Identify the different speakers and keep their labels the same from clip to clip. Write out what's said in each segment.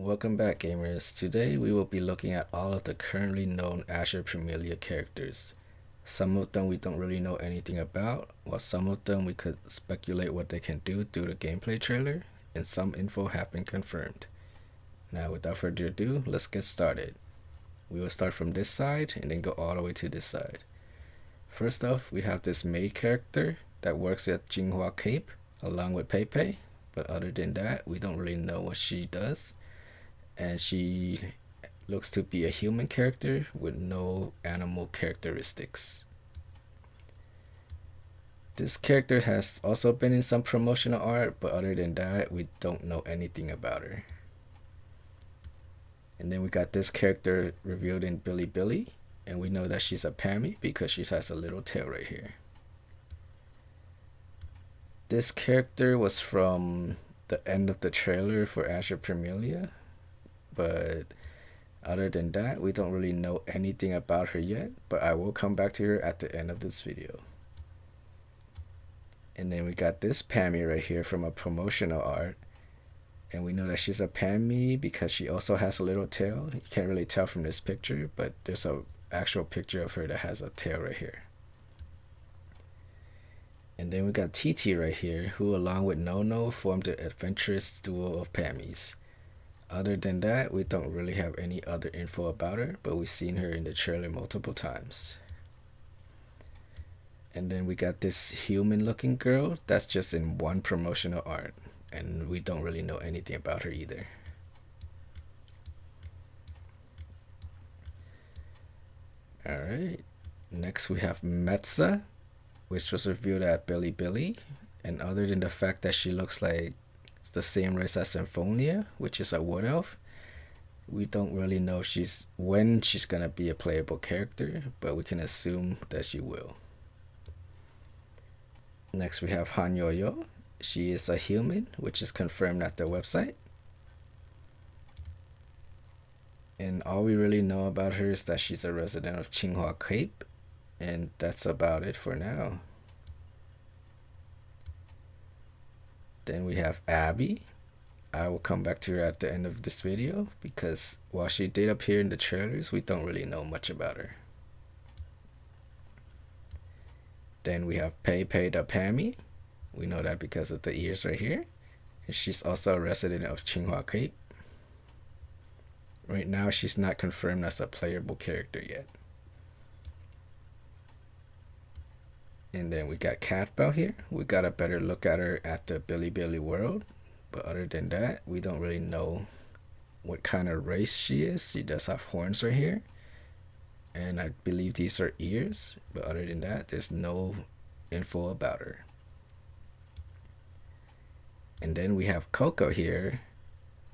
Speaker 1: Welcome back, gamers. Today we will be looking at all of the currently known Azur Promilia characters. Some of them we don't really know anything about, while some of them we could speculate what they can do through the gameplay trailer, and some info have been confirmed. Now without further ado, let's get started. We will start from this side and then go all the way to this side. First off, we have this maid character that works at Jinghua Cape along with Peipei, but other than that, we don't really know what she does. And she looks to be a human character with no animal characteristics. This character has also been in some promotional art, but other than that, we don't know anything about her. And then we got this character revealed in Bilibili, and we know that she's a Pammy because she has a little tail right here. This character was from the end of the trailer for Azur Promilia, but other than that, we don't really know anything about her yet, but I will come back to her at the end of this video. And then we got this Pammy right here from a promotional art, and we know that she's a Pammy because she also has a little tail. You can't really tell from this picture, but there's an actual picture of her that has a tail right here. And then we got TT right here, who along with Nono formed the adventurous duo of Pammys. Other than that, we don't really have any other info about her, but we've seen her in the trailer multiple times. And then we got this human looking girl that's just in one promotional art, and we don't really know anything about her either. Alright, next we have Metza, which was revealed at Bilibili, and other than the fact that she looks like it's the same race as Symphonia, which is a wood elf, we don't really know when she's gonna be a playable character, but we can assume that she will. Next we have Hanyoyo. She is a human, which is confirmed at the website. And all we really know about her is that she's a resident of Jinghua Cape, and that's about it for now. Then we have Abby. I will come back to her at the end of this video because while she did appear in the trailers, we don't really know much about her. Then we have Peipei the Pammy. We know that because of the ears right here. And she's also a resident of Jinghua Cape. Right now, she's not confirmed as a playable character yet. And then we got Catbell here. We got a better look at her at the Bilibili world. But other than that, we don't really know what kind of race she is. She does have horns right here. And I believe these are ears. But other than that, there's no info about her. And then we have Coco here.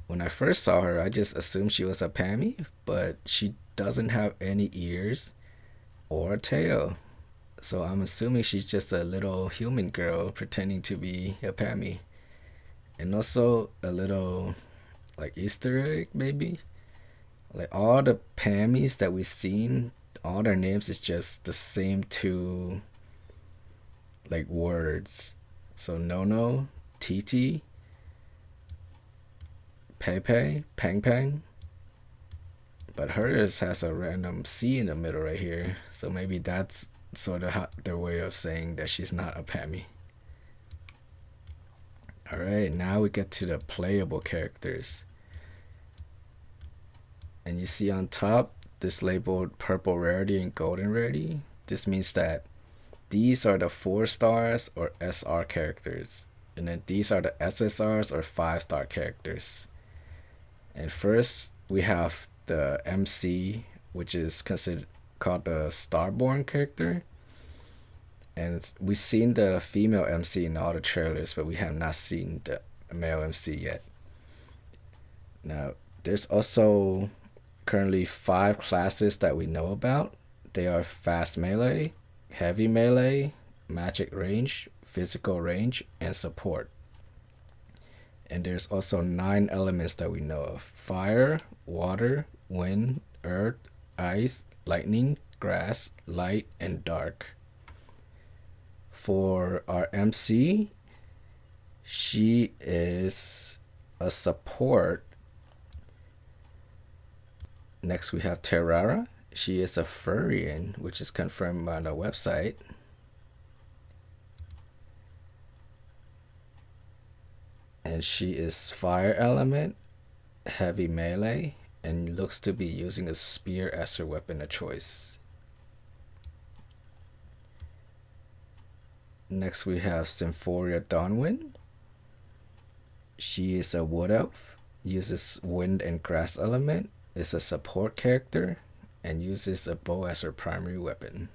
Speaker 1: When I first saw her, I just assumed she was a Pammy. But she doesn't have any ears or a tail. So I'm assuming she's just a little human girl pretending to be a Pammy. And also a little like Easter egg maybe. Like all the Pammys that we've seen, all their names is just the same two like words. So Nono, TT, Peipei, Pang Pang. But hers has a random C in the middle right here. So maybe that's sort of their way of saying that she's not a Pammy. Alright, now we get to the playable characters. And you see on top, this labeled purple rarity and golden rarity. This means that these are the 4 stars or SR characters. And then these are the SSRs or 5-star characters. And first, we have the MC, which is called the Starborn character. And we've seen the female MC in all the trailers, but we have not seen the male MC yet. Now, there's also currently 5 classes that we know about. They are Fast Melee, Heavy Melee, Magic Range, Physical Range, and Support. And there's also 9 elements that we know of: Fire, Water, Wind, Earth, Ice, Lightning, Grass, Light, and Dark. For our MC, she is a support Next we have Terrara. She is a furrian, which is confirmed on the website. And she is fire element, heavy melee, and looks to be using a spear as her weapon of choice. Next we have Symphoria Dawnwind. She is a wood elf, uses wind and grass element, is a support character, and uses a bow as her primary weapon.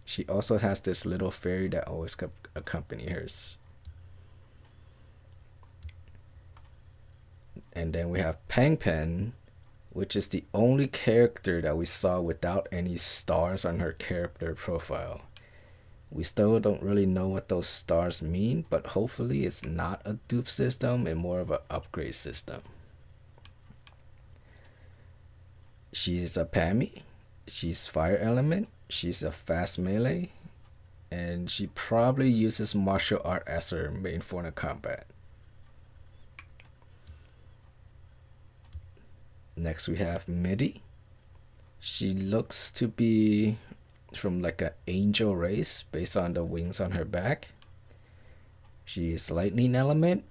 Speaker 1: She also has this little fairy that always accompany hers. And then we have Pangpen, which is the only character that we saw without any stars on her character profile. We still don't really know what those stars mean, but hopefully it's not a dupe system and more of an upgrade system. She's a Pammy. She's fire element. She's a fast melee. And she probably uses martial art as her main form of combat. Next we have Midi. She looks to be from like an angel race based on the wings on her back. She is lightning element.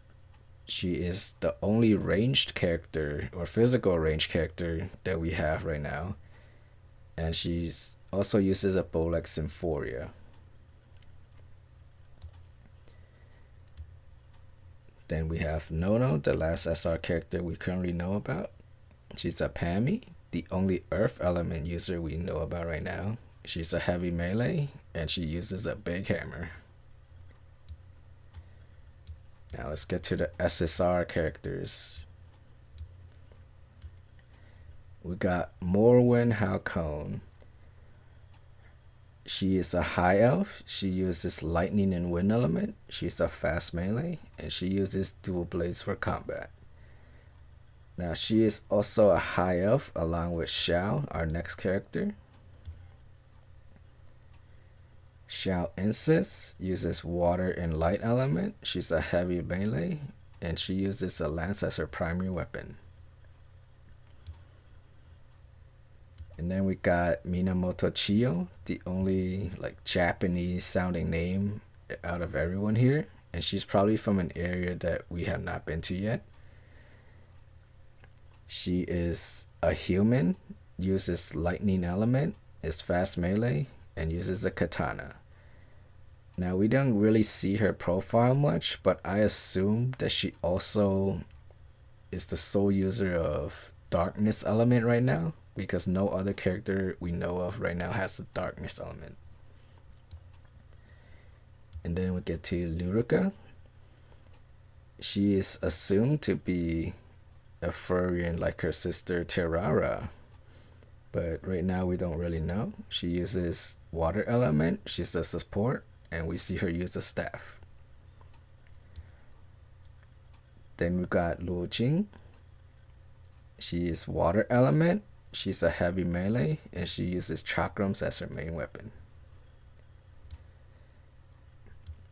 Speaker 1: She is the only ranged character or physical ranged character that we have right now. And she's also uses a bow like Symphoria. Then we have Nono, the last SR character we currently know about. She's a Pammy, the only earth element user we know about right now. She's a heavy melee, and she uses a big hammer. Now let's get to the SSR characters. We got Morwen Halcone. She is a high elf. She uses lightning and wind element. She's a fast melee, and she uses dual blades for combat. Now she is also a high elf along with Xiao, our next character. Xiao Insis uses water and light element. She's a heavy melee, and she uses a lance as her primary weapon. And then we got Minamoto Chiyo, the only like Japanese sounding name out of everyone here, and she's probably from an area that we have not been to yet. She is a human, uses lightning element, is fast melee, and uses a katana. Now we don't really see her profile much, but I assume that she also is the sole user of darkness element right now, because no other character we know of right now has the darkness element. And then we get to Lurica. She is assumed to be a furrian like her sister Terrara, but right now we don't really know. She uses water element, she's a support, and we see her use a staff. Then we got Luo Jing. She is water element, she's a heavy melee, and she uses chakrams as her main weapon.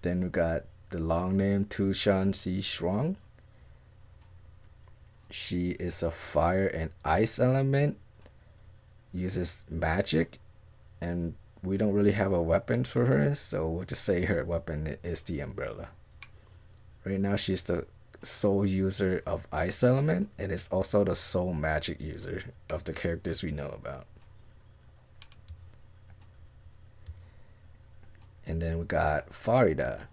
Speaker 1: Then we got the long name Tushan Si Shuang. She is a fire and ice element, uses magic, and we don't really have a weapon for her, so we'll just say her weapon is the umbrella. Right now she's the sole user of ice element, and is also the sole magic user of the characters we know about. And then we got Farida,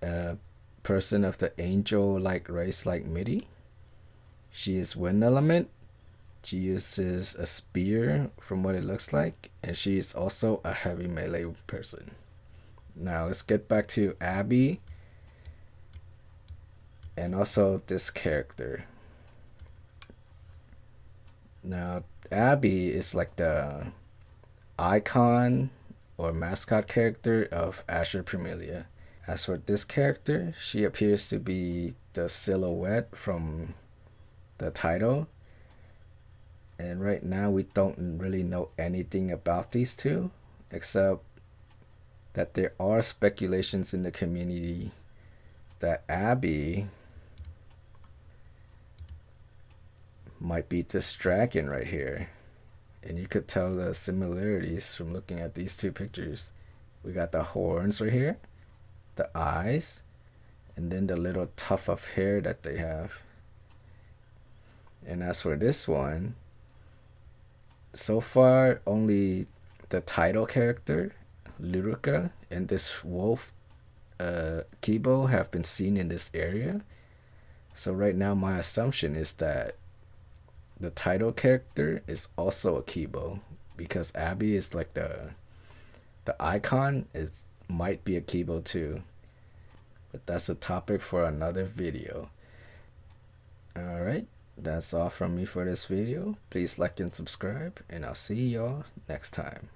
Speaker 1: a person of the angel-like race like Midi. She is wind element. She uses a spear from what it looks like, and she is also a heavy melee person. Now let's get back to Abby and also this character. Now Abby is like the icon or mascot character of Azur Promilia. As for this character, she appears to be the silhouette from the title, and right now we don't really know anything about these two, except that there are speculations in the community that Abby might be this dragon right here. And you could tell the similarities from looking at these two pictures. We got the horns right here, the eyes, and then the little tuft of hair that they have. And as for this one, so far only the title character, Lyrica, and this wolf, Kibo, have been seen in this area. So right now my assumption is that the title character is also a Kibo, because Abby is like the icon is might be a Kibo too. But that's a topic for another video. Alright, that's all from me for this video. Please like and subscribe, and I'll see y'all next time.